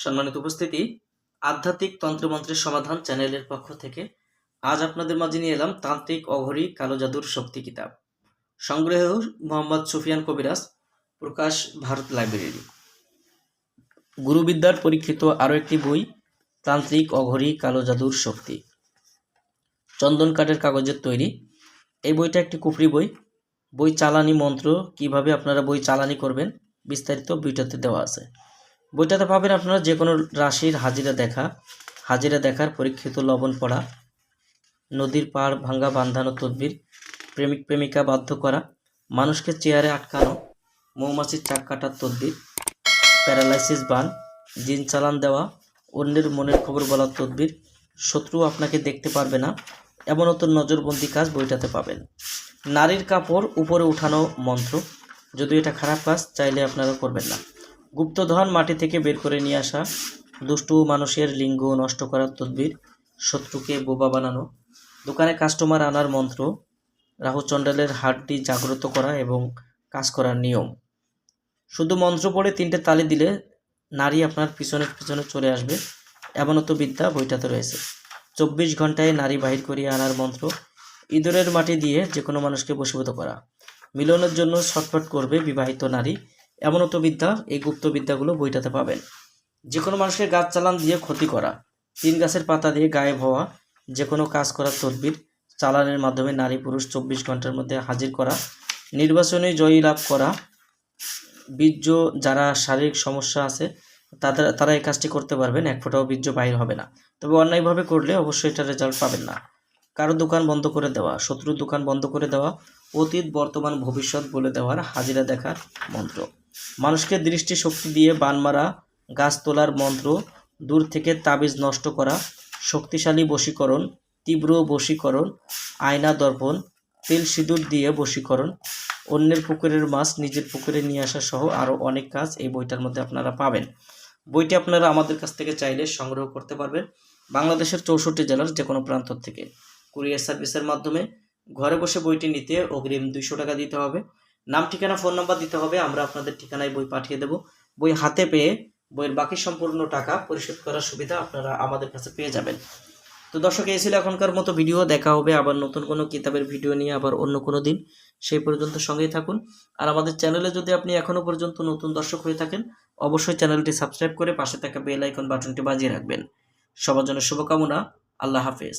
সম্মানিত উপস্থিতি, আধ্যাত্মিক তন্ত্রমন্ত্রের সমাধান চ্যানেলের পক্ষ থেকে আজ আপনাদের মাঝে নিয়ে এলাম তান্ত্রিক অঘরী কালো জাদুর শক্তি কিতাব। সংগ্রহ মোহাম্মদ সুফিয়ান কবিরাজ, প্রকাশ ভারত লাইব্রেরি। গুরুবিদ্যার পরীক্ষিত আরও একটি বই, তান্ত্রিক অঘরী কালো জাদুর শক্তি। চন্দন কাঠের কাগজের তৈরি এই বইটা একটি কুফরি বই। বই চালানি মন্ত্র, কিভাবে আপনারা বই চালানি করবেন বিস্তারিত বইটাতে দেওয়া আছে। বইটাতে পাবেন আপনারা যে কোনো রাশির হাজিরা দেখার পরীক্ষিত লবণ পড়া, নদীর পাড় ভাঙ্গা বান্ধানো তদবির, প্রেমিক প্রেমিকা বাধ্য করা, মানুষকে চেয়ারে আটকানো, মৌমাছির চাক কাটার তদবির, প্যারালাইসিস বান, জিন চালান দেওয়া, অন্যের মনের খবর বলার তদবির, শত্রু আপনাকে দেখতে পারবে না এমন অত নজরবন্দি কাজ বইটাতে পাবেন। নারীর কাপড় উপরে উঠানো মন্ত্র, যদিও এটা খারাপ কাজ, চাইলে আপনারা করবেন না। গুপ্তধন মাটি থেকে বের করে নিয়ে আসা, দুষ্টু মানুষের লিঙ্গ নষ্ট করার তদবির, শত্রুকে বোবা বানানো, দোকানে কাস্টমার আনার মন্ত্র, রাহু চণ্ডালের হাড্ডি জাগ্রত করা এবং কাজ করার নিয়ম। শুধু মন্ত্র পড়ে 3টে তালি দিলে নারী আপনার পিছনে চলে আসবে এমনও তো বিদ্যা বইটাতে রয়েছে। 24 ঘন্টায় নারী বাহির করিয়ে আনার মন্ত্র, ইঁদুরের মাটি দিয়ে যে কোনো মানুষকে বশীভূত করা, মিলনের জন্য ছটফট করবে বিবাহিত নারী এমনও তো বিদ্যা। এই গুপ্ত বিদ্যাগুলো বইটাতে পাবেন। যে কোনো মানুষকে গাছ চালান দিয়ে ক্ষতি করা, 3 গাছের পাতা দিয়ে গায়েব হওয়া, যে কোনো কাজ করার তদবির, চালানের মাধ্যমে নারী পুরুষ 24 ঘন্টার মধ্যে হাজির করা, নির্বাচনে জয়ী লাভ করা, বীর্য যারা শারীরিক সমস্যা আছে তারা এই কাজটি করতে পারবেন, 1 ফোঁটাও বীর্য বাহির হবে না। তবে অন্যায়ভাবে করলে অবশ্যই এটা রেজাল্ট পাবেন না। কারো দোকান বন্ধ করে দেওয়া, শত্রুর দোকান বন্ধ করে দেওয়া, অতীত বর্তমান ভবিষ্যৎ বলে দেওয়ার হাজিরা দেখার মন্ত্র, মানুষকে দৃষ্টি শক্তি দিয়ে বান মারা, গাছ তোলার মন্ত্র, দূর থেকে তাবিজ নষ্ট করা, শক্তিশালী বশীকরণ, তীব্র বশীকরণ, আয়না দর্পণ, তেল সিঁদুর দিয়ে বশীকরণ, অন্যের পুকুরের মাছ নিজের পুকুরে নিয়ে আসা সহ আরও অনেক কাজ এই বইটার মধ্যে আপনারা পাবেন। বইটি আপনারা আমাদের কাছ থেকে চাইলে সংগ্রহ করতে পারবেন বাংলাদেশের 64 জেলার যে কোনো প্রান্ত থেকে। কুরিয়ার সার্ভিসের মাধ্যমে ঘরে বসে বইটি নিতে অগ্রিম 200 টাকা দিতে হবে। নাম, ঠিকানা, ফোন নাম্বার দিতে হবে। আমরা আপনাদের ঠিকানায় বই পাঠিয়ে দেব। বই হাতে পেয়ে বইয়ের বাকি সম্পূর্ণ টাকা পরিশোধ করার সুবিধা আপনারা আমাদের কাছে পেয়ে যাবেন। তো দর্শক, এই ছিল এখনকার মতো ভিডিও। দেখা হবে আবার নতুন কোনো কিতাবের ভিডিও নিয়ে আবার অন্য কোনো দিন। সেই পর্যন্ত সঙ্গেই থাকুন। আর আমাদের চ্যানেলে যদি আপনি এখনও পর্যন্ত নতুন দর্শক হয়ে থাকেন, অবশ্যই চ্যানেলটি সাবস্ক্রাইব করে পাশে থাকা বেল আইকন বাটনটি বাজিয়ে রাখবেন। সবার জন্য শুভকামনা। আল্লাহ হাফেজ।